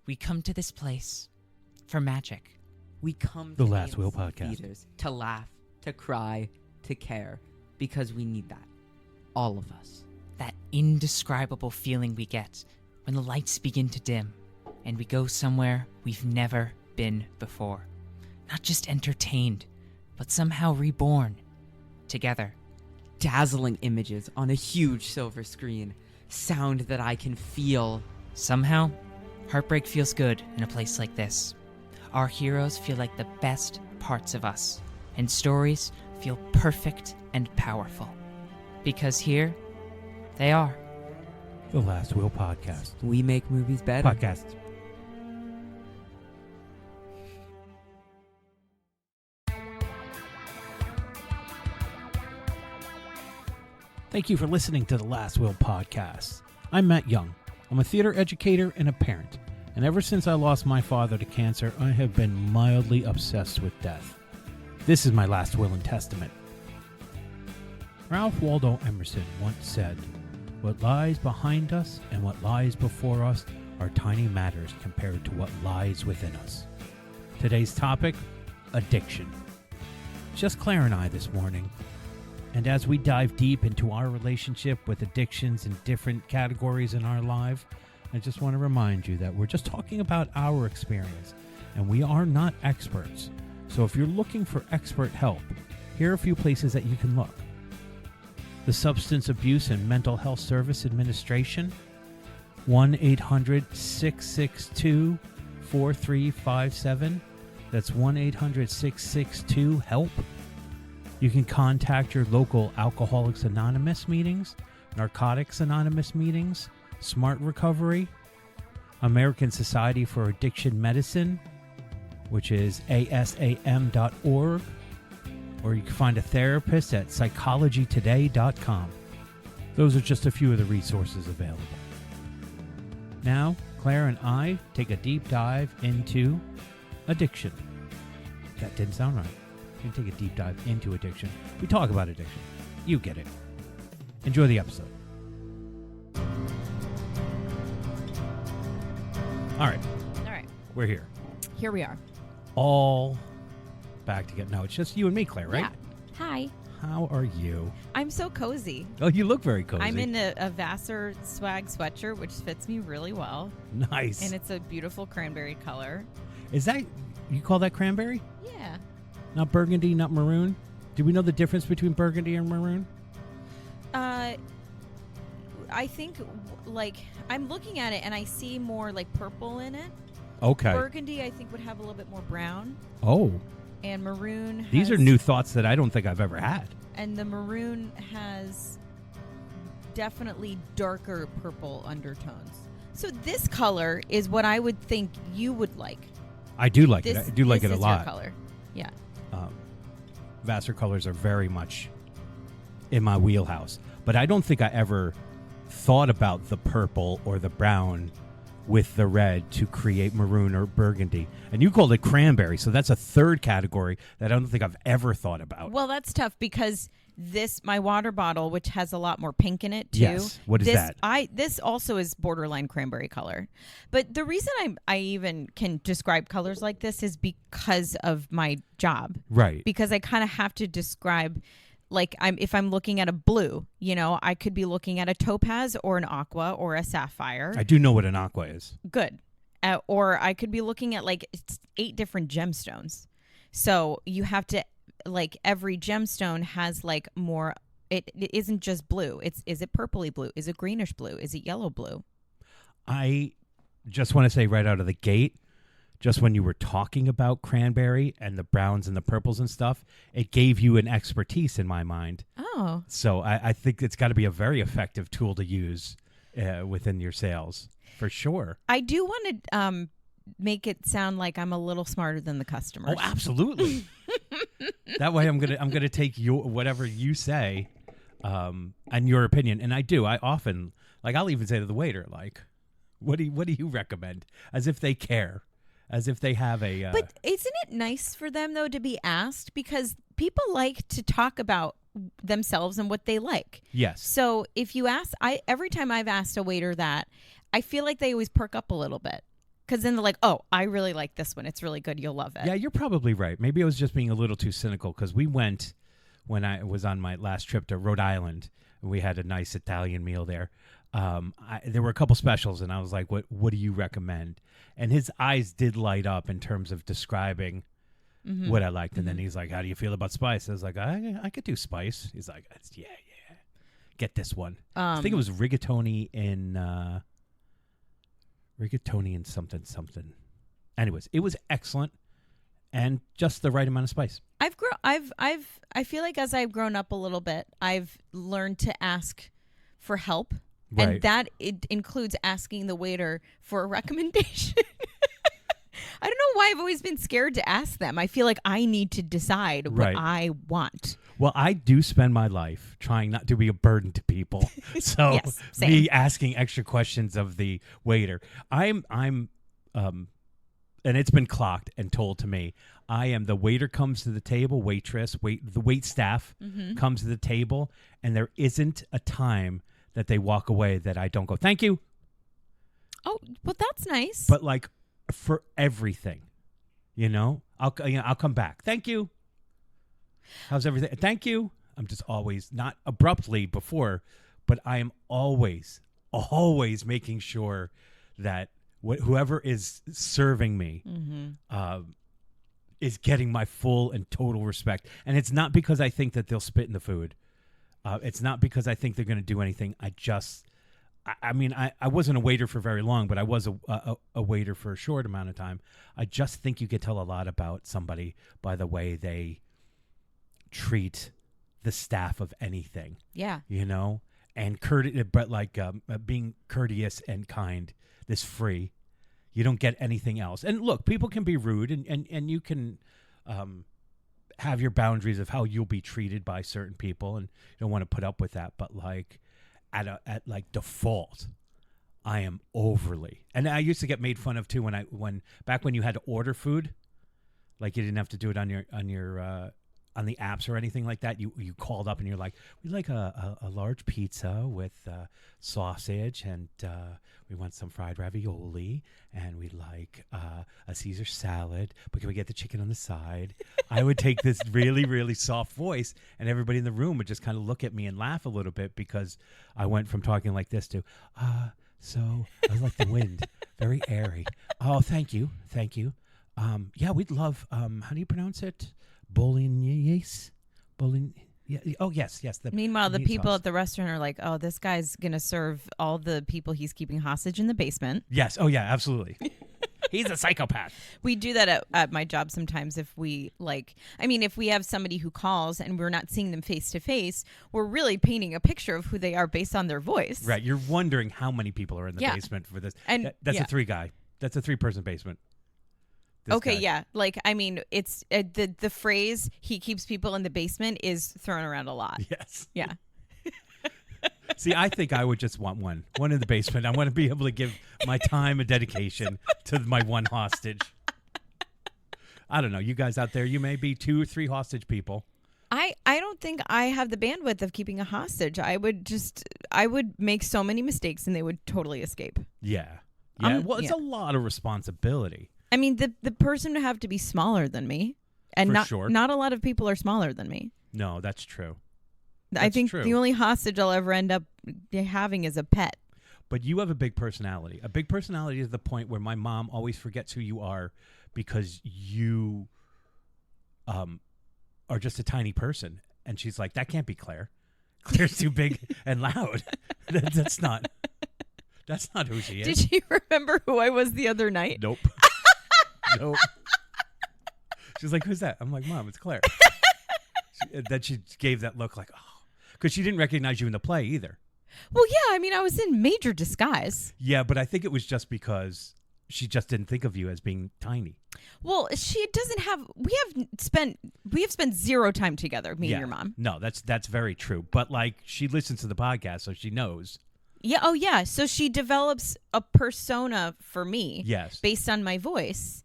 We come to this place for magic. We come to The Last Will AMC Podcast. theaters to laugh, to cry, to care, because we need that. All of us. That indescribable feeling we get when the lights begin to dim and we go somewhere we've never been before. Not just entertained, but somehow reborn. Together. Dazzling images on a huge silver screen. Sound that I can feel. Somehow, heartbreak feels good in a place like this. Our heroes feel like the best parts of us, and stories feel perfect and powerful. Because here, they are. The Last Will Podcast. We make movies better. Podcast. Thank you for listening to the Last Will Podcast. I'm Matt Young. I'm a theater educator and a parent. And ever since I lost my father to cancer, I have been mildly obsessed with death. This is my last will and testament. Ralph Waldo Emerson once said, "What lies behind us and what lies before us are tiny matters compared to what lies within us." Today's topic, addiction. Just Claire and I this morning. And as we dive deep into our relationship with addictions in different categories in our life, I just want to remind you that we're just talking about our experience, and we are not experts. So if you're looking for expert help, here are a few places that you can look. The Substance Abuse and Mental Health Service Administration, 1-800-662-4357. That's 1-800-662-HELP. You can contact your local Alcoholics Anonymous meetings, Narcotics Anonymous meetings, Smart Recovery, American Society for Addiction Medicine, which is asam.org, or you can find a therapist at psychologytoday.com. Those are just a few of the resources available. Now, Claire and I take a deep dive into addiction. That didn't sound right. We take a deep dive into addiction. We talk about addiction. You get it. Enjoy the episode. All right. All right. We're here. Here we are. All back together. No, it's just you and me, Claire, right? Yeah. Hi. How are you? I'm so cozy. Oh, you look very cozy. I'm in a Vassar swag sweatshirt, which fits me really well. Nice. And it's a beautiful cranberry color. Is that, you call that cranberry? Yeah. Not burgundy, not maroon? Do we know the difference between burgundy and maroon? I think, like, I'm looking at it and I see more, like, purple in it. Okay. Burgundy, I think, would have a little bit more brown. Oh. And maroon has... These are new thoughts that I don't think I've ever had. And the maroon has definitely darker purple undertones. So this color is what I would think you would like. I do like it. I do like it a this is lot. your color. Yeah. Vassar colors are very much in my wheelhouse. But I don't think I ever thought about the purple or the brown with the red to create maroon or burgundy. And you called it cranberry, so that's a third category that I don't think I've ever thought about. Well, that's tough because my water bottle, which has a lot more pink in it too. Yes. What is that? This also is borderline cranberry color. But the reason I even can describe colors like this is because of my job. Right. Because I kind of have to describe, like, if I'm looking at a blue, I could be looking at a topaz or an aqua or a sapphire. I do know what an aqua is. Good. Or I could be looking at, like, 8 different gemstones. So you have to, like, every gemstone has, like, more. It isn't just blue. Is it purpley blue? Is it greenish blue? Is it yellow blue? I just want to say right out of the gate, just when you were talking about cranberry and the browns and the purples and stuff, it gave you an expertise in my mind. Oh. So I think it's got to be a very effective tool to use within your sales, for sure. I do want to make it sound like I'm a little smarter than the customers. Oh, absolutely. That way I'm gonna take whatever you say and your opinion. And I do. I often, like, I'll even say to the waiter, like, what do you recommend? As if they care. As if they have a... But isn't it nice for them, though, to be asked? Because people like to talk about themselves and what they like. Yes. So if you ask, every time I've asked a waiter that, I feel like they always perk up a little bit. Because then they're like, oh, I really like this one. It's really good. You'll love it. Yeah, you're probably right. Maybe I was just being a little too cynical because we went when I was on my last trip to Rhode Island. And we had a nice Italian meal there. There were a couple specials, and I was like, "What do you recommend?" And his eyes did light up in terms of describing what I liked. And then he's like, "How do you feel about spice?" I was like, "I could do spice." He's like, "Yeah, get this one." I think it was rigatoni and something. Anyways, it was excellent and just the right amount of spice. I feel like as I've grown up a little bit, I've learned to ask for help. Right. And that it includes asking the waiter for a recommendation. I don't know why I've always been scared to ask them. I feel like I need to decide what Right. I want. Well, I do spend my life trying not to be a burden to people. So Yes, same. me asking extra questions of the waiter. I'm and it's been clocked and told to me. I am the waiter comes to the table, the wait staff comes to the table, and there isn't a time that they walk away that I don't go, "Thank you." Oh, well, that's nice. But like for everything, I'll come back. "Thank you. How's everything?" "Thank you." I'm just always not abruptly before, but I am always making sure that whoever is serving me is getting my full and total respect. And it's not because I think that they'll spit in the food. It's not because I think they're going to do anything. I wasn't a waiter for very long, but I was a waiter for a short amount of time. I just think you could tell a lot about somebody by the way they treat the staff of anything, yeah. and being courteous and kind is free. You don't get anything else. And look, people can be rude and you can have your boundaries of how you'll be treated by certain people, and you don't want to put up with that. But like at default, I am overly, and I used to get made fun of too when back when you had to order food, like you didn't have to do it on your on the apps or anything like that. You called up and you're like, "We'd like a large pizza with sausage, and we want some fried ravioli, and we'd like a Caesar salad, but can we get the chicken on the side?" I would take this really, really soft voice, and everybody in the room would just kind of look at me and laugh a little bit because I went from talking like this to, so I was like the wind, very airy. "Oh, thank you. Yeah, we'd love, how do you pronounce it? Bolognese? Yeah. Oh, yes. Meanwhile, the meat people sauce. at the restaurant are like, oh, this guy's going to serve all the people he's keeping hostage in the basement. Yes. Oh, yeah, absolutely. He's a psychopath. We do that at my job sometimes if we if we have somebody who calls and we're not seeing them face to face, we're really painting a picture of who they are based on their voice. Right. You're wondering how many people are in the Yeah. basement for this. And That's yeah. a 3-guy. That's a 3-person basement. This Okay, guy. yeah. It's the phrase "he keeps people in the basement" is thrown around a lot. Yes. Yeah. See, I think I would just want one in the basement. I want to be able to give my time and dedication to my one hostage. I don't know. You guys out there, you may be 2 or 3 hostage people. I don't think I have the bandwidth of keeping a hostage. I would make so many mistakes and they would totally escape. Yeah. Yeah. Well, it's yeah. a lot of responsibility. I mean, the person would have to be smaller than me, and For not sure. a lot of people are smaller than me. No, that's true. I That's think true. the only hostage I'll ever end up having is a pet. But you have a big personality. A big personality is the point where my mom always forgets who you are because you are just a tiny person. And she's like, "That can't be Claire. Claire's too big and loud." That's not who she is. Did you remember who I was the other night? Nope. Nope. She's like, "Who's that?" I'm like, "Mom, it's Claire." Then she gave that look like, oh, because she didn't recognize you in the play either. Well, yeah. I was in major disguise. Yeah, but I think it was just because she just didn't think of you as being tiny. Well, she doesn't have. We have spent zero time together, me and your mom. No, that's very true. But like, she listens to the podcast, so she knows. Yeah. Oh, yeah. So she develops a persona for me. Yes. Based on my voice,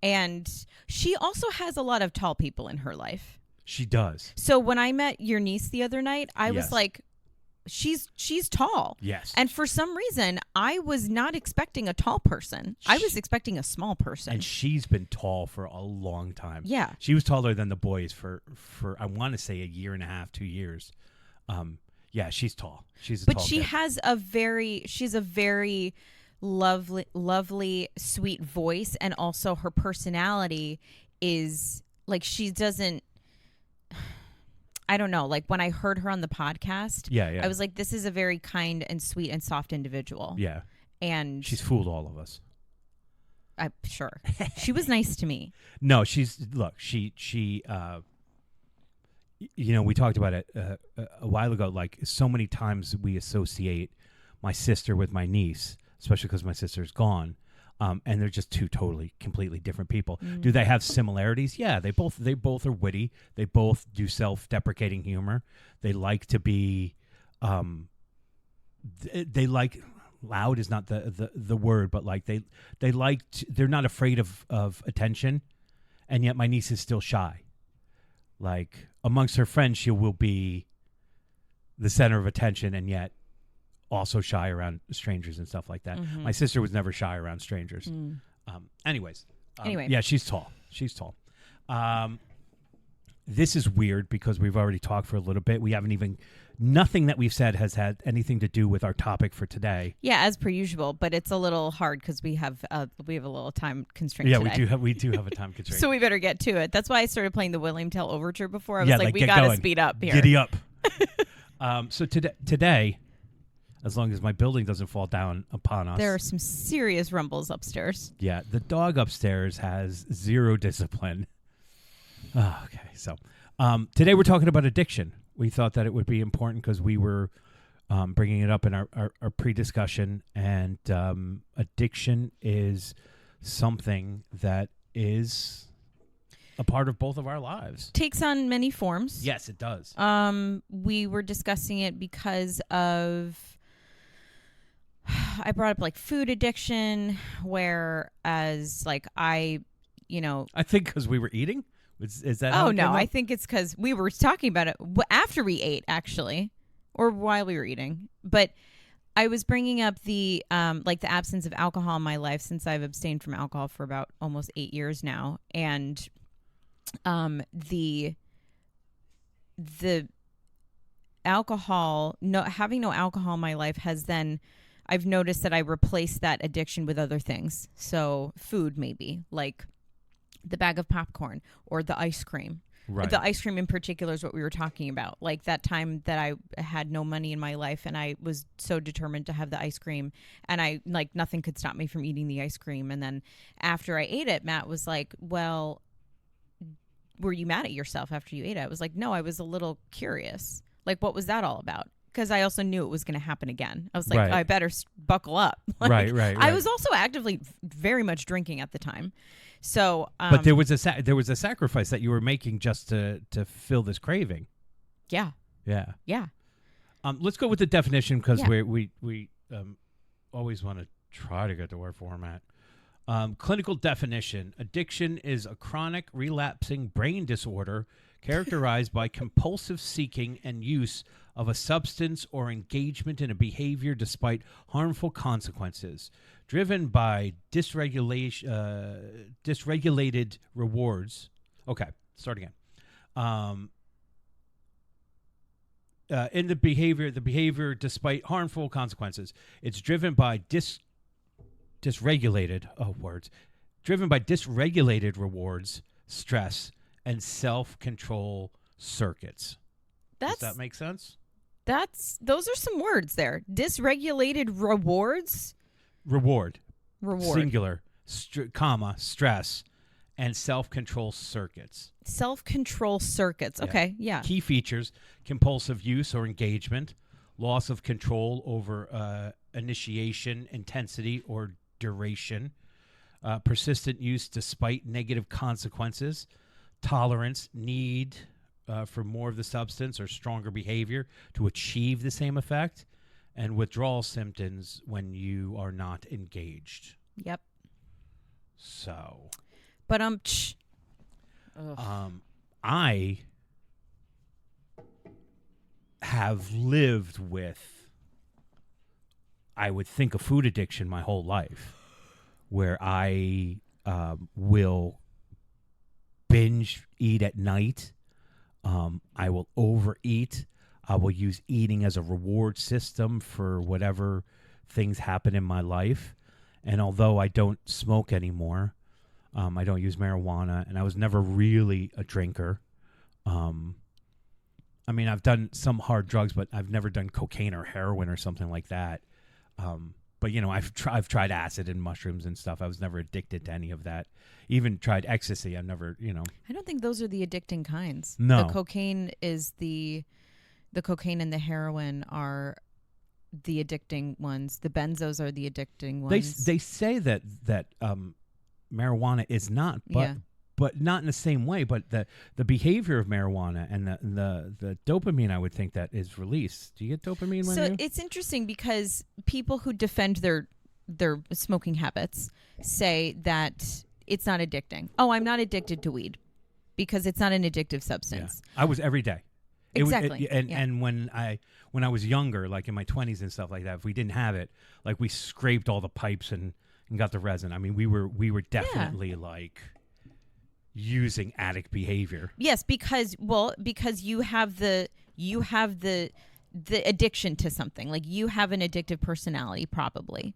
and she also has a lot of tall people in her life. She does. So when I met your niece the other night, I Yes. was like, she's tall. Yes. And for some reason, I was not expecting a tall person. I was expecting a small person. And she's been tall for a long time. Yeah. She was taller than the boys for I want to say a year and a half, 2 years. Yeah, she's tall. She's a But tall she kid. has she's a very lovely, sweet voice, and also her personality is like, she doesn't, I don't know, like when I heard her on the podcast, Yeah. I was like, this is a very kind and sweet and soft individual. Yeah. And She's fooled all of us. I'm sure she was nice to me. No, she we talked about it a while ago. Like, so many times we associate my sister with my niece, especially because my sister's gone, and they're just two completely different people. Do they have similarities? Yeah, they both are witty. They both do self-deprecating humor. They like to be, they like, loud is not the word, but like they like they're not afraid of attention, and yet my niece is still shy. Like, amongst her friends, she will be the center of attention, and yet also shy around strangers and stuff like that. My sister was never shy around strangers. Anyways, yeah, she's tall. This is weird because we've already talked for a little bit. We haven't even, nothing that we've said has had anything to do with our topic for today. Yeah, as per usual, but it's a little hard because we have a little time constraint. Yeah, today. we do have a time constraint. So we better get to it. That's why I started playing the William Tell Overture before. I was Yeah, like, we get got to going. speed up here. Giddy up. So today, as long as my building doesn't fall down upon us. There are some serious rumbles upstairs. Yeah, the dog upstairs has zero discipline. Oh, okay, so today we're talking about addiction. We thought that it would be important because we were bringing it up in our pre-discussion, and addiction is something that is a part of both of our lives. Takes on many forms. Yes, it does. We were discussing it because of, I brought up like food addiction, whereas like I think because we were eating. Is that? oh how it no, came up? I think it's because we were talking about it after we ate, actually, or while we were eating. But I was bringing up the like the absence of alcohol in my life since I've abstained from alcohol for about almost 8 years now, and the alcohol, having no alcohol in my life has then, I've noticed that I replaced that addiction with other things. So food, maybe like the bag of popcorn or the ice cream. Right. The ice cream in particular is what we were talking about. Like that time that I had no money in my life and I was so determined to have the ice cream, and I like nothing could stop me from eating the ice cream. And then after I ate it, Matt was like, well, were you mad at yourself after you ate it? I was like, no, I was a little curious. Like, what was that all about? Because I also knew it was going to happen again. I was like, Right. I better buckle up. Right. I was also actively very much drinking at the time. So, but there was a sacrifice that you were making just to fill this craving. yeah. Yeah. Let's go with the definition because Yeah. we always want to try to get to our format. Clinical definition: addiction is a chronic, relapsing brain disorder characterized by compulsive seeking and use of a substance or engagement in a behavior despite harmful consequences, driven by dysregulated rewards. Okay, start again. In the behavior despite harmful consequences. It's driven by dysregulated rewards, stress, and self-control circuits. Does that make sense? Those are some words there. Dysregulated rewards. Reward. Singular. Stress, and self-control circuits. Self-control circuits. Yeah. Okay, yeah. Key features: compulsive use or engagement, loss of control over initiation, intensity, or duration, persistent use despite negative consequences, tolerance, need for more of the substance or stronger behavior to achieve the same effect, and withdrawal symptoms when you are not engaged. Yep. So, But I have lived with, I would think, a food addiction my whole life, where I will binge eat at night. I will overeat. I will use eating as a reward system for whatever things happen in my life. And although I don't smoke anymore, I don't use marijuana, and I was never really a drinker. I mean, I've done some hard drugs, but I've never done cocaine or heroin or something like that. But, you know, I've tried acid and mushrooms and stuff. I was never addicted to any of that. Even tried ecstasy. I've never, you know. I don't think those are the addicting kinds. No. The cocaine is the cocaine and the heroin are the addicting ones. The benzos are the addicting ones. They say that marijuana is not, but not in the same way. But the behavior of marijuana and the dopamine, I would think, that is released. Do you get dopamine when you? It's interesting because people who defend their smoking habits say that it's not addicting. Oh, I'm not addicted to weed because it's not an addictive substance. Yeah. I was every day. Exactly. And when I was younger, like in my 20s and stuff like that, if we didn't have it, like we scraped all the pipes and got the resin. I mean, we were definitely like using addict behavior. Yes, because you have the addiction to something. Like you have an addictive personality, probably.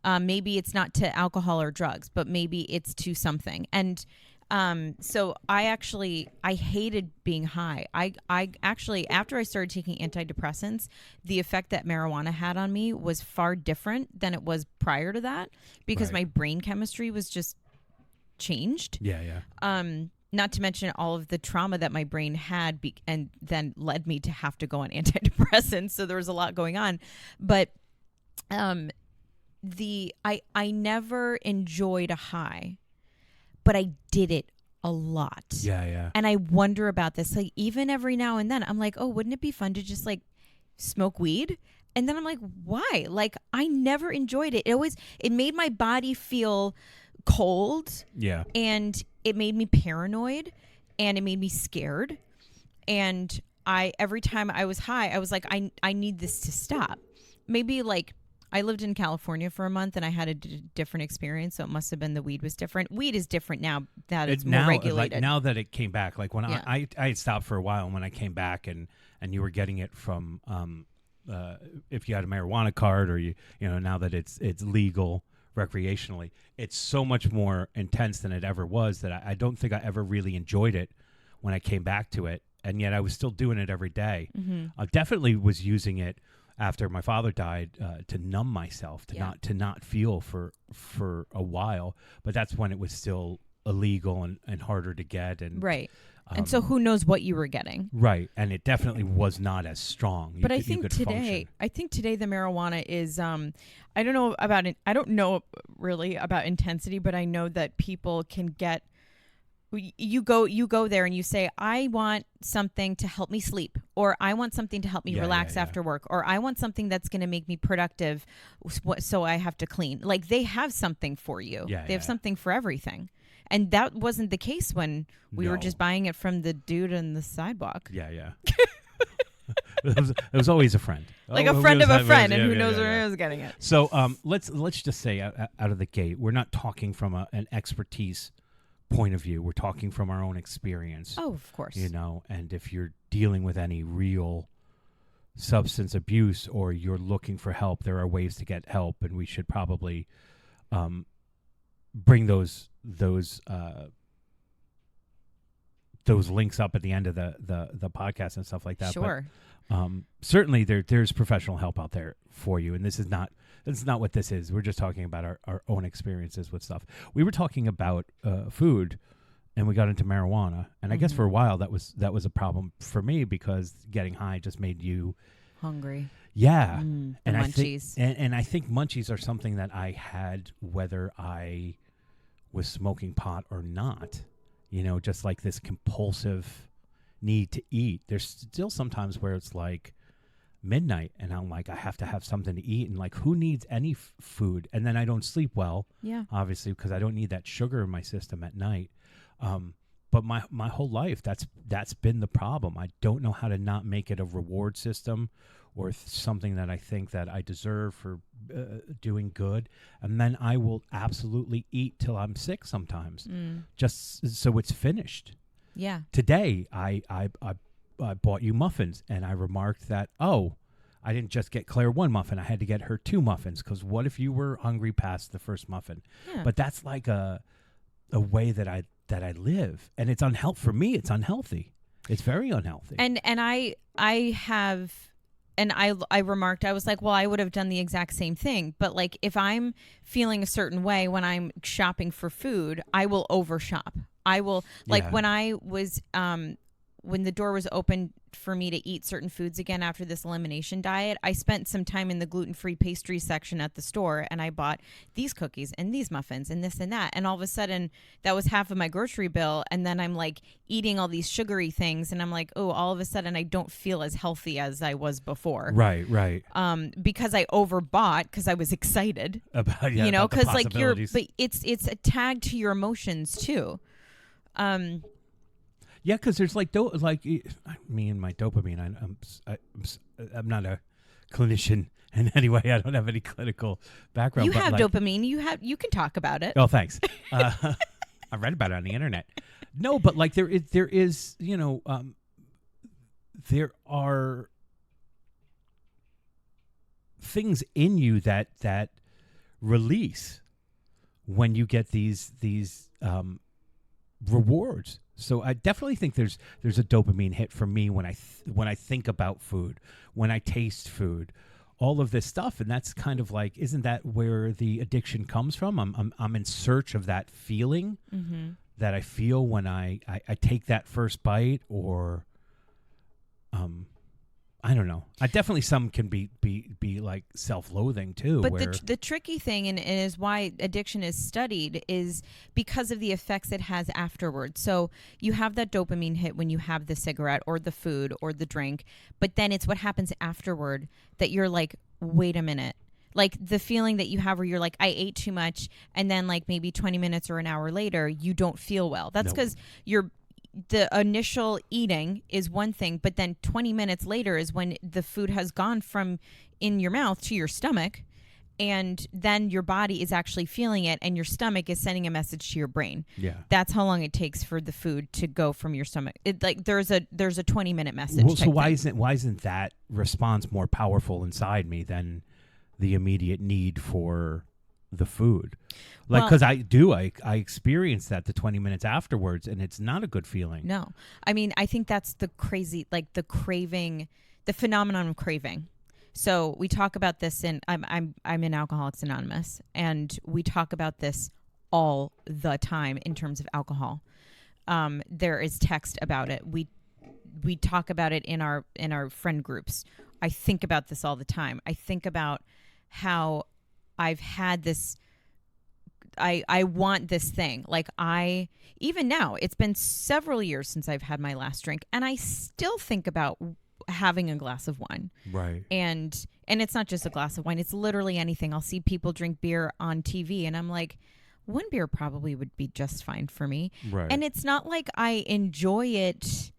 Maybe it's not to alcohol or drugs, but maybe it's to something. And so I hated being high. I actually, after I started taking antidepressants, the effect that marijuana had on me was far different than it was prior to that, because my brain chemistry was just changed. Yeah. Not to mention all of the trauma that my brain had and then led me to have to go on antidepressants. So there was a lot going on, but I never enjoyed a high, but I did it a lot. Yeah. And I wonder about this. Like, even every now and then, I'm like, oh, wouldn't it be fun to just like smoke weed? And then I'm like, why? Like, I never enjoyed it. It made my body feel cold. Yeah. And it made me paranoid, and it made me scared. And every time I was high, I was like, I need this to stop. Maybe like, I lived in California for a month, and I had a different experience, so it must have been the weed was different. Weed is different now that it's more regulated. Like now that it came back, like when I had stopped for a while, and when I came back and you were getting it from if you had a marijuana card, or you know now that it's legal recreationally, it's so much more intense than it ever was that I don't think I ever really enjoyed it when I came back to it, and yet I was still doing it every day. Mm-hmm. I definitely was using it after my father died to numb myself, to not feel for a while. But that's when it was still illegal and harder to get. And right. And so who knows what you were getting. Right. And it definitely was not as strong. But I think today the marijuana is, I don't know really about intensity, but I know that people can get, you go there and you say, I want something to help me sleep, or I want something to help me relax after work, or I want something that's going to make me productive, so I have to clean. Like, they have something for you. They have something for everything. And that wasn't the case when we were just buying it from the dude on the sidewalk. Yeah. It was always a friend. Like a friend of a friend, and who knows where I was getting it. So let's just say out of the gate, we're not talking from an expertise point of view. We're talking from our own experience. Oh, of course. You know, and if you're dealing with any real substance abuse or you're looking for help, there are ways to get help, and we should probably bring those links up at the end of the podcast and stuff like that. Sure. But, certainly there's professional help out there for you, and this is not what this is. We're just talking about our own experiences with stuff. We were talking about food, and we got into marijuana, and I guess for a while that was a problem for me, because getting high just made you hungry. Yeah. And munchies. munchies. I think munchies are something that I had whether I was smoking pot or not. You know, just like this compulsive need to eat. There's still sometimes where it's like midnight and I'm like, I have to have something to eat, and like, who needs any food? And then I don't sleep well, obviously, because I don't need that sugar in my system at night. but my whole life that's been the problem. I don't know how to not make it a reward system or something that I think that I deserve for doing good, and then I will absolutely eat till I'm sick sometimes, just so it's finished. Yeah. Today I bought you muffins, and I remarked that, oh, I didn't just get Claire one muffin, I had to get her 2 muffins, because what if you were hungry past the first muffin? Yeah. But that's like a way that I live, and it's unhealthy for me. It's unhealthy. It's very unhealthy. And I have, and I remarked, I was like, well, I would have done the exact same thing. But like, if I'm feeling a certain way when I'm shopping for food, I will overshop. I will, like, Yeah. when I was, when the door was open for me to eat certain foods again after this elimination diet, I spent some time in the gluten-free pastry section at the store, and I bought these cookies and these muffins and this and that. And all of a sudden, that was half of my grocery bill. And then I'm like eating all these sugary things, and I'm like, oh, all of a sudden I don't feel as healthy as I was before. Right. Because I overbought because I was excited. About You know, about the because like possibilities. but it's a tag to your emotions too. Yeah, because there's like me and my dopamine. I'm not a clinician in any way. I don't have any clinical background. You but have like, dopamine. You can talk about it. Oh, thanks. I read about it on the internet. No, but like there is there are things in you that release when you get these rewards. So I definitely think there's a dopamine hit for me when I think about food, when I taste food, all of this stuff, and that's kind of like, isn't that where the addiction comes from? I'm in search of that feeling that I feel when I take that first bite, or I don't know. I definitely, some can be like self-loathing too. But where the tricky thing, and is why addiction is studied, is because of the effects it has afterwards. So you have that dopamine hit when you have the cigarette or the food or the drink, but then it's what happens afterward that you're like, wait a minute. Like the feeling that you have where you're like, I ate too much, and then like maybe 20 minutes or an hour later, you don't feel well. That's because the initial eating is one thing, but then 20 minutes later is when the food has gone from in your mouth to your stomach, and then your body is actually feeling it, and your stomach is sending a message to your brain. Yeah. That's how long it takes for the food to go from your stomach. It, like there's a 20-minute message. Well, so type why thing. isn't that response more powerful inside me than the immediate need for the food? Like, Well- because I experience that the 20 minutes afterwards, and it's not a good feeling. No, I mean, I think that's the crazy, like the craving, the phenomenon of craving. So we talk about this I'm in Alcoholics Anonymous, and we talk about this all the time in terms of alcohol. There is text about it. We talk about it in our friend groups. I think about this all the time. I think about how I've had this. I want this thing. Like even now, it's been several years since I've had my last drink, and I still think about having a glass of wine. Right. And it's not just a glass of wine. It's literally anything. I'll see people drink beer on TV, and I'm like, one beer probably would be just fine for me. Right. And it's not like I enjoy it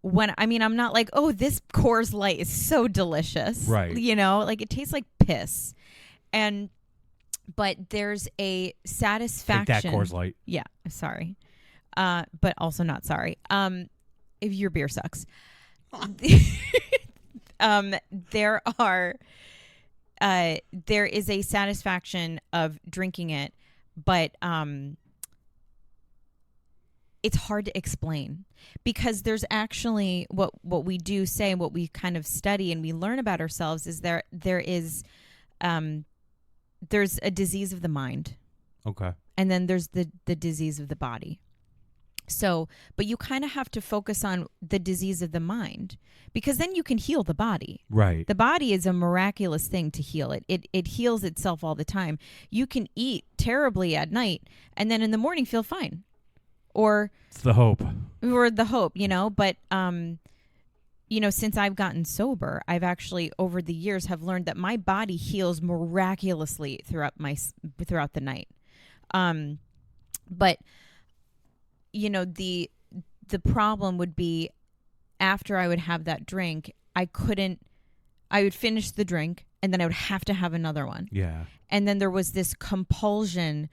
I'm not like, oh, this Coors Light is so delicious. Right. You know, like it tastes like piss. But there's a satisfaction. Take that Coors Light. Yeah, sorry. But also not sorry. If your beer sucks. There is a satisfaction of drinking it, but it's hard to explain, because there's actually what we do say, what we kind of study and we learn about ourselves is there's a disease of the mind, Okay. and then there's the disease of the body. So, but you kind of have to focus on the disease of the mind, because then you can heal the body. Right. The body is a miraculous thing to heal. It heals itself all the time. You can eat terribly at night and then in the morning feel fine. Or It's the hope. the hope, but since I've gotten sober, I've actually over the years have learned that my body heals miraculously throughout the night. But the the problem would be after I would have that drink, I would finish the drink and then I would have to have another one. Yeah. And then there was this compulsion.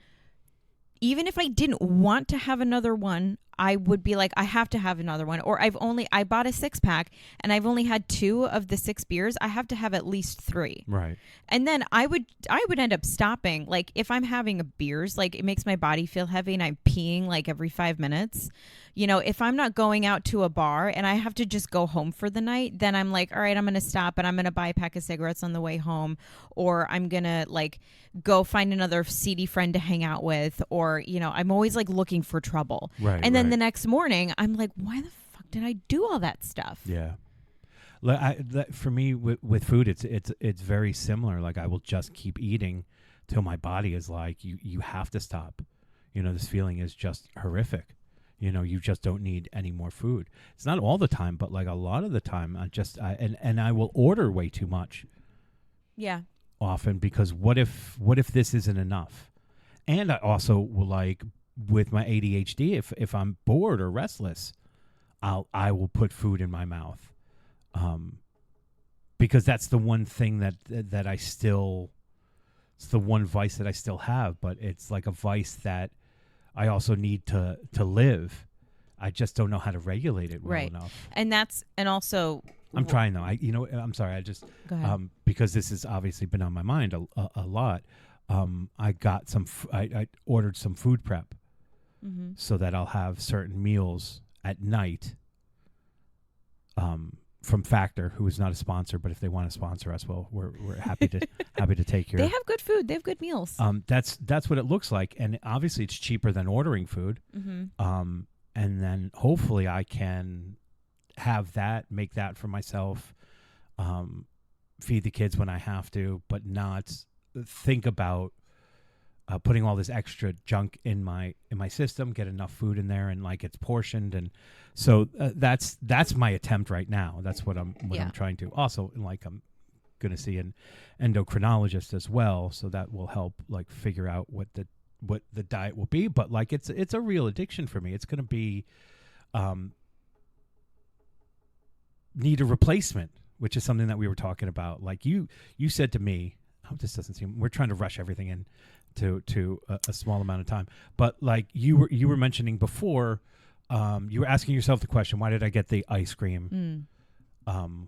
Even if I didn't want to have another one, I would be like, I have to have another one. Or I bought a 6-pack and I've only had 2 of the 6 beers. I have to have at least 3. Right. And then I would end up stopping. Like if I'm having a beers, like it makes my body feel heavy and I'm peeing like every 5 minutes. You know, if I'm not going out to a bar and I have to just go home for the night, then I'm like, all right, I'm going to stop and I'm going to buy a pack of cigarettes on the way home, or I'm going to like go find another seedy friend to hang out with, or, you know, I'm always like looking for trouble. Right. And then right. the next morning, I'm like, why the fuck did I do all that stuff? Yeah. For me, with food, it's very similar. Like I will just keep eating till my body is like, you have to stop. You know, this feeling is just horrific. You know, you just don't need any more food. It's not all the time, but like a lot of the time, I will order way too much. Yeah. Often, because what if this isn't enough? And I also will, like with my ADHD, if I'm bored or restless, I will put food in my mouth. Because that's the one thing that I still, it's the one vice that I still have, but it's like a vice that I also need to live. I just don't know how to regulate it well enough. And also I'm trying though. I'm sorry. I just go ahead. Because this has obviously been on my mind a lot. I got I ordered some food prep, so that I'll have certain meals at night. From Factor, who is not a sponsor, but if they want to sponsor us, well, we're happy to take your. They have good food. They have good meals. That's what it looks like, and obviously it's cheaper than ordering food. And then hopefully I can have that, make that for myself, feed the kids when I have to, but not think about putting all this extra junk in my system. Get enough food in there, and like it's portioned, and so that's my attempt right now. That's what I'm trying to. Also, like I'm going to see an endocrinologist as well, so that will help like figure out what the diet will be. But like it's a real addiction for me. It's going to be need a replacement, which is something that we were talking about. Like you said to me, I hope this doesn't seem, we're trying to rush everything in to a small amount of time, but like you were mentioning before, you were asking yourself the question, why did I get the ice cream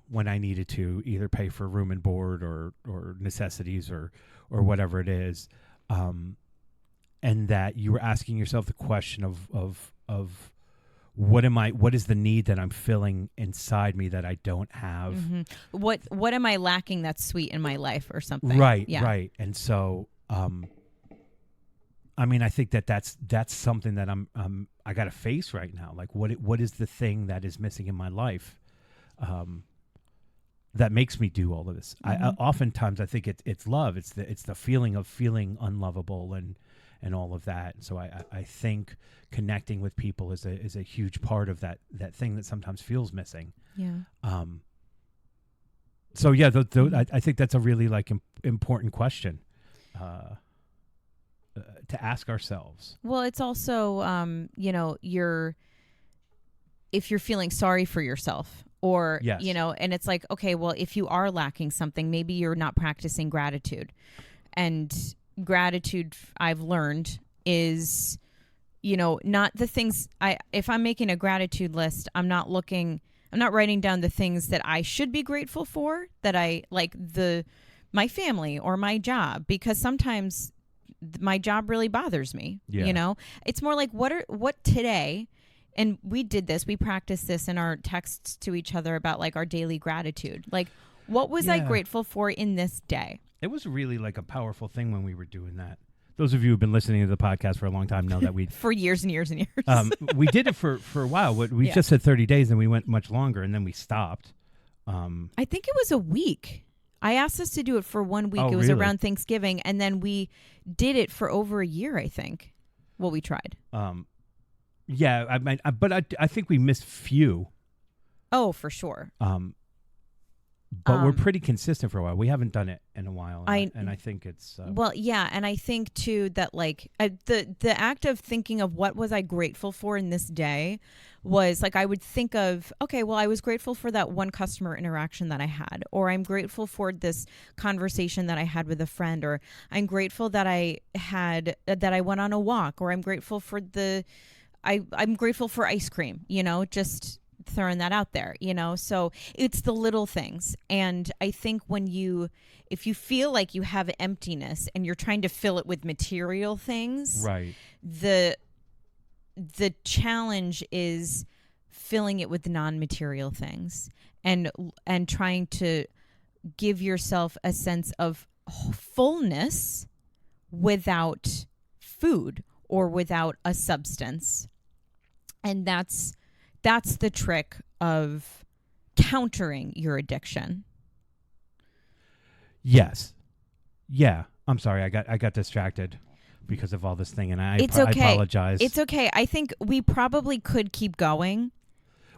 when I needed to either pay for room and board or necessities or whatever it is, and that you were asking yourself the question of what is the need that I'm filling inside me that I don't have? What am I lacking that's sweet in my life or something? Right, yeah. right. And so, I mean, I think that's something that I got to face right now. Like, what is the thing that is missing in my life, that makes me do all of this? Oftentimes I think it's love. It's the feeling of feeling unlovable and all of that. So I think connecting with people is a huge part of that thing that sometimes feels missing. Yeah. So yeah, I think that's a really like important question to ask ourselves. Well, it's also if you're feeling sorry for yourself, or Yes. and it's like, okay, well, if you are lacking something, maybe you're not practicing gratitude. And gratitude, I've learned, is not the things if I'm making a gratitude list, I'm not writing down the things that I should be grateful for, that I like, my family or my job, because sometimes my job really bothers me. Yeah. It's more like what today, and we practiced this in our texts to each other about like our daily gratitude. Like, what was I grateful for in this day? It was really like a powerful thing when we were doing that. Those of you who've been listening to the podcast for a long time know that we for years and years and years. We did it for a while. We just said 30 days, and we went much longer, and then we stopped. I think it was a week. I asked us to do it for 1 week. Oh, it was really? around Thanksgiving, and then we did it for over a year, I think. Well, we tried. Yeah, but I think we missed few. Oh, for sure. but we're pretty consistent for a while. We haven't done it in a while, and I think it's well, yeah, and I think too that like the act of thinking of what was I grateful for in this day was like I would think of, okay, well, I was grateful for that one customer interaction that I had, or I'm grateful for this conversation that I had with a friend, or I'm grateful that I went on a walk, or I'm grateful for I'm grateful for ice cream, just throwing that out there, so it's the little things. And I think if you feel like you have emptiness and you're trying to fill it with material things, right, the challenge is filling it with non-material things and trying to give yourself a sense of fullness without food or without a substance. And that's the trick of countering your addiction. Yes. Yeah. I'm sorry. I got distracted because of all this thing, and I apologize. It's okay. I think we probably could keep going.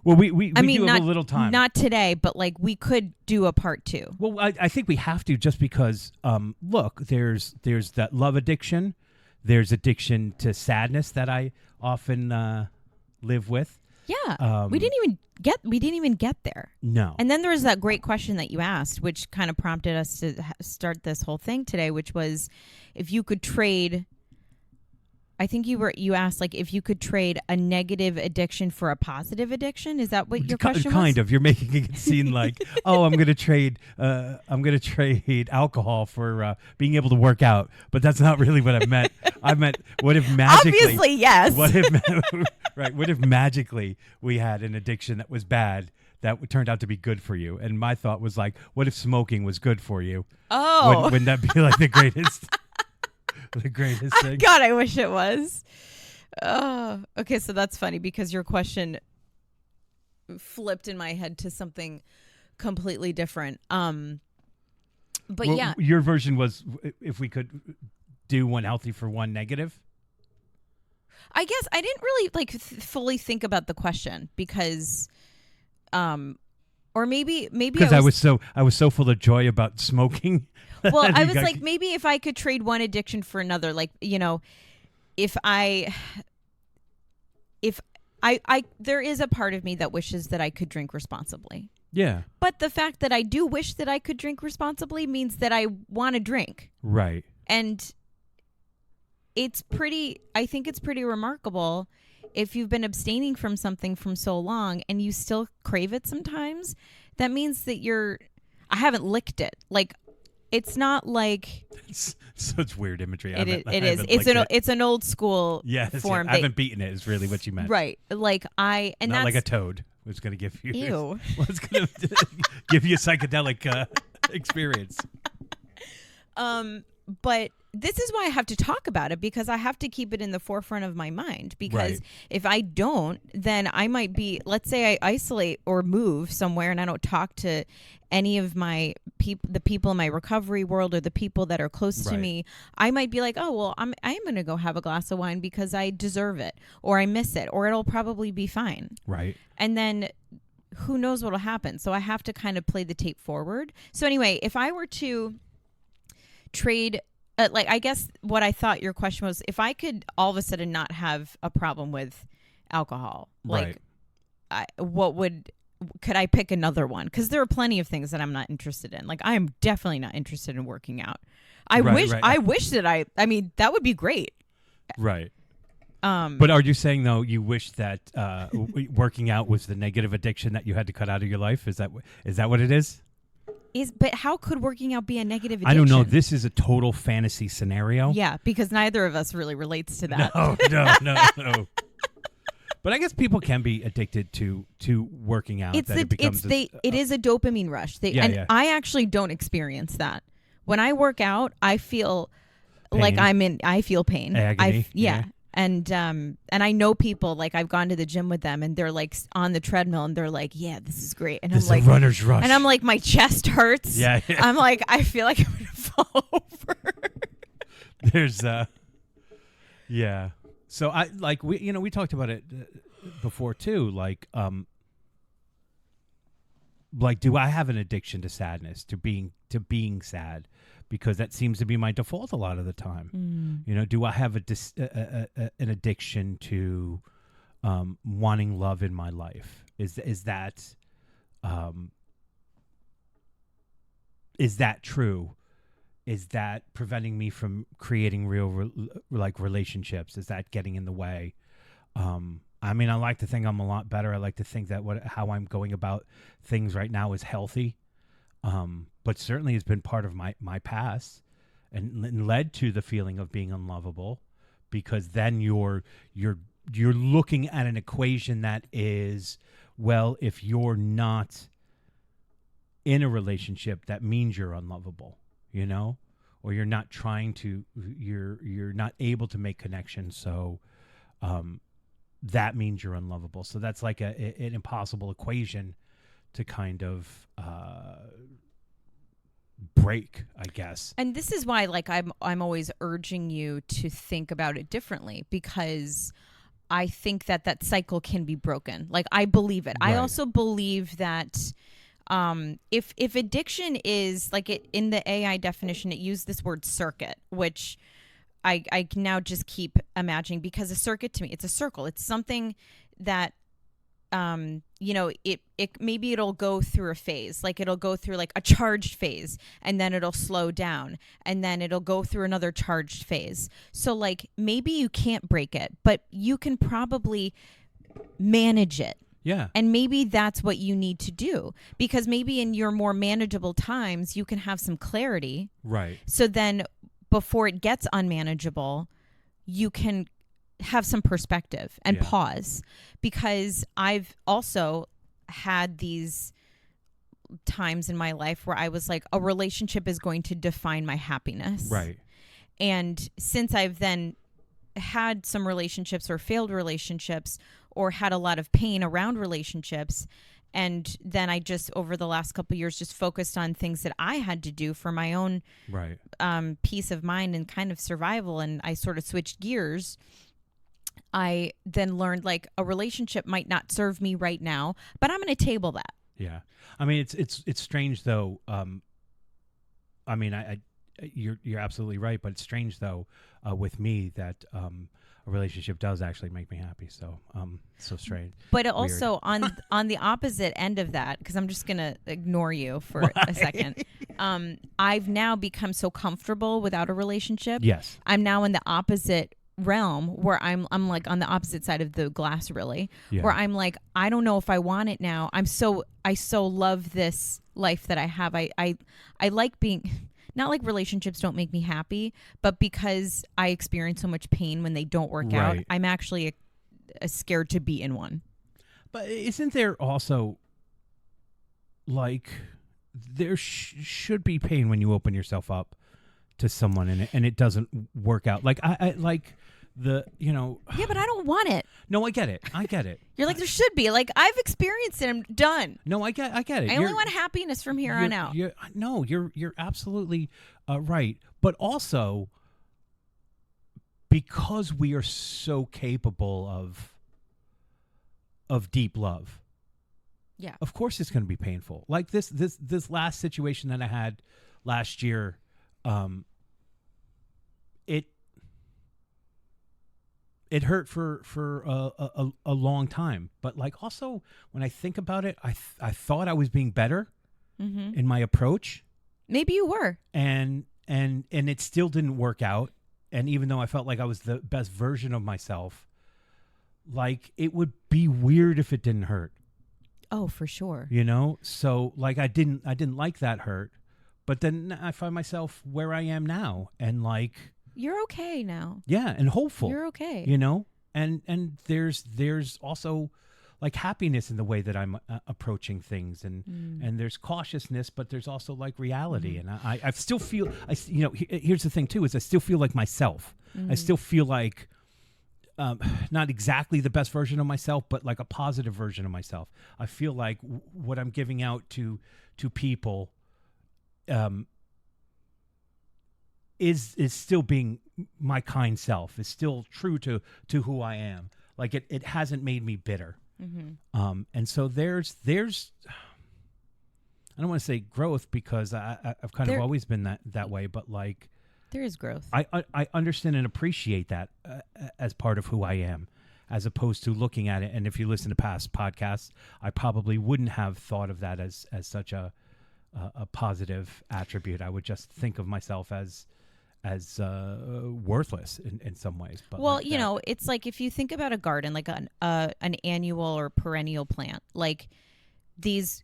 Well, we do not, have a little time. Not today, but like we could do a part 2. Well, I think we have to, just because look, there's that love addiction. There's addiction to sadness that I often live with. Yeah. We didn't even get there. No. And then there was that great question that you asked, which kind of prompted us to start this whole thing today, which was if you could trade, I think you asked like if you could trade a negative addiction for a positive addiction. Is that what your question was? Kind of. You're making it seem like, oh, I'm going to trade alcohol for being able to work out, but that's not really what I meant. I meant, what if magically? Obviously, yes. What if magically we had an addiction that was bad that turned out to be good for you? And my thought was like, what if smoking was good for you? Oh, wouldn't that be like the greatest? The greatest thing. God, I wish it was. Okay, so that's funny because your question flipped in my head to something completely different. But yeah, your version was if we could do one healthy for one negative. I guess I didn't really fully think about the question because, or maybe because I was so full of joy about smoking. Well, I was like, maybe if I could trade one addiction for another, like, if I there is a part of me that wishes that I could drink responsibly. Yeah. But the fact that I do wish that I could drink responsibly means that I want to drink. Right. And I think it's pretty remarkable if you've been abstaining from something from so long and you still crave it sometimes. That means that I haven't licked it. Like, it's not like it's such weird imagery. It is. It's an old school form. I haven't beaten it. Is really what you meant, right? Like not that's like a toad. It's going to give you. Ew. It's going to give you a psychedelic experience. But this is why I have to talk about it, because I have to keep it in the forefront of my mind, because if I don't, then I might be, let's say I isolate or move somewhere and I don't talk to any of my the people in my recovery world or the people that are close to me. I might be like, oh, well, I'm going to go have a glass of wine because I deserve it, or I miss it, or it'll probably be fine. Right. And then who knows what'll happen. So I have to kind of play the tape forward. So anyway, if I were to trade, I guess what I thought your question was, if I could all of a sudden not have a problem with alcohol, could I pick another one? Because there are plenty of things that I'm not interested in. Like, I am definitely not interested in working out. I wish that I mean, that would be great. Right. But are you saying, though, you wish that working out was the negative addiction that you had to cut out of your life? Is that what it is? But how could working out be a negative addiction? I don't know. This is a total fantasy scenario. Yeah, because neither of us really relates to that. No. But I guess people can be addicted to working out. It is a dopamine rush. I actually don't experience that. When I work out, I feel like I feel pain. Agony. And I know people, like, I've gone to the gym with them and they're like on the treadmill and they're like, yeah, this is great. And this I'm like, is a runner's rush. And I'm like, my chest hurts. Yeah. I'm like, I feel like I'm going to fall over. There's, yeah. So we talked about it before too. Like, like, do I have an addiction to sadness, to being sad? Because that seems to be my default a lot of the time. You know, do I have an addiction to wanting love in my life? Is that true? Is that preventing me from creating real relationships? Is that getting in the way? I mean, I like to think I'm a lot better. I like to think that how I'm going about things right now is healthy. But certainly it's been part of my past and led to the feeling of being unlovable, because then you're looking at an equation that is, well, if you're not in a relationship, that means you're unlovable, you know, or you're not able to make connections. So, that means you're unlovable. So that's like an impossible equation to kind of break, I guess. And this is why, like, I'm always urging you to think about it differently, because I think that cycle can be broken. Like, I believe it. Right. I also believe that if addiction is like it in the AI definition, it used this word circuit, which I now just keep imagining, because a circuit to me, it's a circle. It's something that you know, it maybe it'll go through a phase, like it'll go through like a charged phase, and then it'll slow down, and then it'll go through another charged phase. So like maybe you can't break it, but you can probably manage it. Yeah. And maybe that's what you need to do, because maybe in your more manageable times you can have some clarity. Right. So then before it gets unmanageable, you can have some perspective and pause, because I've also had these times in my life where I was like, a relationship is going to define my happiness. Right. And since I've then had some relationships or failed relationships or had a lot of pain around relationships, and then I just over the last couple of years just focused on things that I had to do for my own Right. Peace of mind and kind of survival, and I sort of switched gears. I then learned like a relationship might not serve me right now, but I'm going to table that. Yeah. I mean, it's strange though. I mean, you're absolutely right, but it's strange though with me that a relationship does actually make me happy. So so strange. But also on the opposite end of that, because I'm just going to ignore you for a second. I've now become so comfortable without a relationship. Yes. I'm now in the opposite realm where I'm like on the opposite side of the glass, really, where I'm like, I don't know if I want it now. I so love this life that I have. I like being, not like relationships don't make me happy, but because I experience so much pain when they don't work out, I'm actually scared to be in one. But isn't there also like there should be pain when you open yourself up to someone and it doesn't work out? Like I like the, you know. Yeah, but I don't want it. No, I get it. You're like, there should be. Like, I've experienced it. I'm done. No, I get it. I only want happiness from here on out. You're absolutely right. But also, because we are so capable of deep love. Yeah. Of course it's going to be painful. Like this last situation that I had last year, it hurt for a long time. But like also when I think about it, I thought I was being better in my approach. Maybe you were. And it still didn't work out. And even though I felt like I was the best version of myself, like it would be weird if it didn't hurt. Oh, for sure. You know? So like I didn't like that hurt. But then I find myself where I am now, and like you're okay now. Yeah, and hopeful. You're okay. You know? And there's also like happiness in the way that I'm approaching things, and there's cautiousness, but there's also like reality. And I still feel here's the thing too, is I still feel like myself. I still feel like not exactly the best version of myself, but like a positive version of myself. I feel like what I'm giving out to people is still being my kind self, is still true to who I am. Like it hasn't made me bitter. And so there's I don't want to say growth because I've kind There- of always been that way, but like There is growth. I understand and appreciate that as part of who I am, as opposed to looking at it. And if you listen to past podcasts, I probably wouldn't have thought of that as such a positive attribute. I would just think of myself as worthless in some ways. But Well, like you that- know, it's like if you think about a garden, like an annual or perennial plant, like these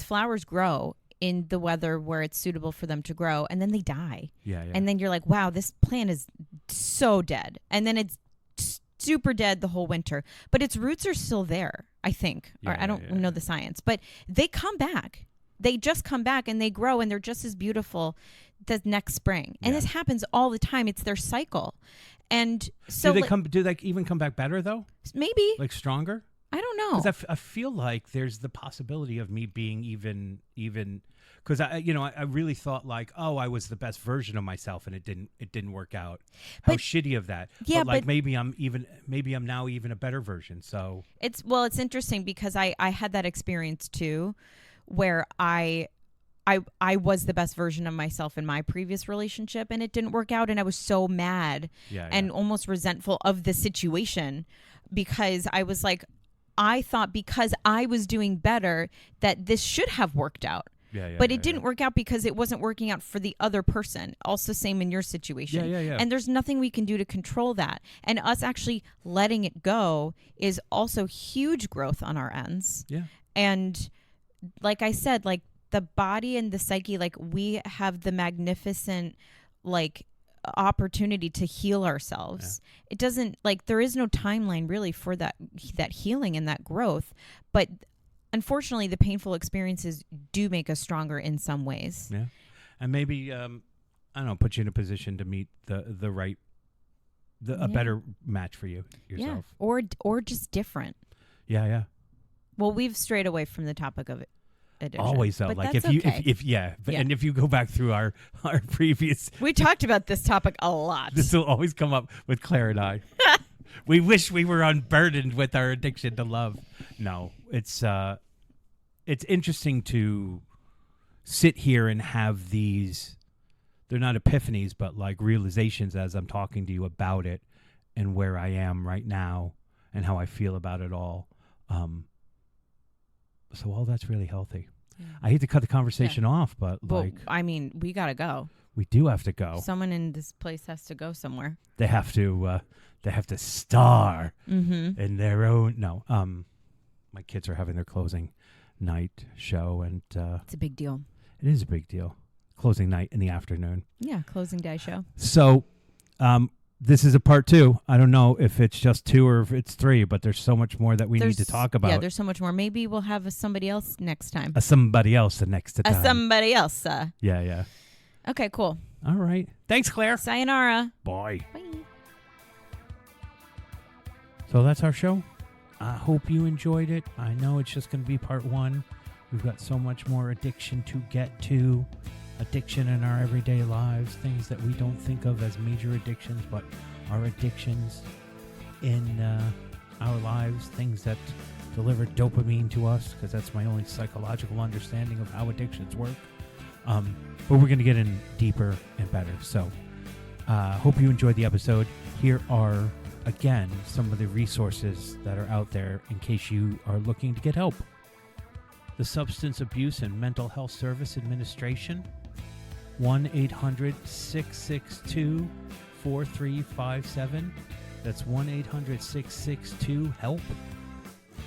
flowers grow in the weather where it's suitable for them to grow, and then they die. yeah. And then you're like, wow, this plant is so dead. And then it's super dead the whole winter. But its roots are still there, I think. Or Yeah, I don't yeah, know yeah. the science. But they come back. They just come back and they grow and they're just as beautiful the next spring. And Yeah. this happens all the time. It's their cycle. And so do they even come back better though? maybe, Like stronger? I don't know. Because I feel like there's the possibility of me being even because I really thought like, oh, I was the best version of myself and it didn't work out. How But- shitty of that. Yeah, but like but- maybe I'm now even a better version. So It's interesting because I had that experience too, where I was the best version of myself in my previous relationship and it didn't work out, and I was so mad yeah, and almost resentful of the situation because I was like, I thought because I was doing better that this should have worked out. yeah, But it didn't work out because it wasn't working out for the other person. Also, same in your situation. Yeah. And there's nothing we can do to control that. And us actually letting it go is also huge growth on our ends. Yeah. And like I said, like the body and the psyche, like we have the magnificent, like, opportunity to heal ourselves. It doesn't, like, there is no timeline really for that healing and that growth. But unfortunately, the painful experiences do make us stronger in some ways. Yeah. And maybe I don't know, put you in a position to meet the right a Yeah. better match for you yourself. Yeah. Or just different. Yeah. Well, we've strayed away from the topic of addiction. Always though. But Like that's if you okay. yeah. Yeah. And if you go back through our previous, We talked about this topic a lot. this will always come up with Claire and I. We wish we were unburdened with our addiction to love. No, it's interesting to sit here and have these, they're not epiphanies, but like realizations as I'm talking to you about it and where I am right now and how I feel about it all. So all that's really healthy. Yeah. I hate to cut the conversation off, but Well, like I mean, we gotta go. we do have to go. Someone in this place has to go somewhere. They have to star Mm-hmm. in their own. No, my kids are having their closing night show, and It's a big deal. it is a big deal. Closing night in the afternoon. Yeah, closing day show. So, this is a part 2. I don't know if it's just 2 or if it's 3, but there's so much more that we need to talk about. Yeah, there's so much more. Maybe we'll have somebody else next time. Somebody else the next time. Somebody else. Yeah. Okay, cool. All right. Thanks, Claire. Sayonara. Bye. Bye. So that's our show. I hope you enjoyed it. I know it's just going to be part 1. We've got so much more addiction to get to. Addiction in our everyday lives. Things that we don't think of as major addictions, but are addictions in our lives. Things that deliver dopamine to us, because that's my only psychological understanding of how addictions work. But we're going to get in deeper and better. So hope you enjoyed the episode. Here are, again, some of the resources that are out there in case you are looking to get help. The Substance Abuse and Mental Health Service Administration, 1-800-662-4357. That's 1-800-662-HELP.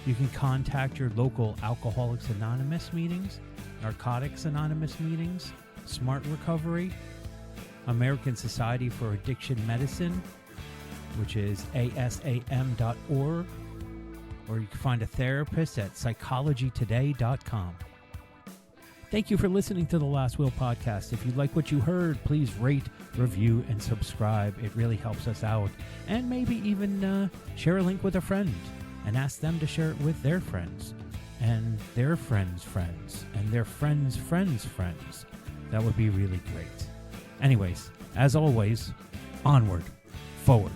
You can contact your local Alcoholics Anonymous meetings, Narcotics Anonymous meetings, Smart Recovery, American Society for Addiction Medicine, which is asam.org, or you can find a therapist at psychologytoday.com. Thank you for listening to the Last Will podcast. If you like what you heard, please rate, review, and subscribe. It really helps us out. And maybe even share a link with a friend and ask them to share it with their friends and their friends' friends and their friends' friends' friends. That would be really great. Anyways, as always, onward, forward,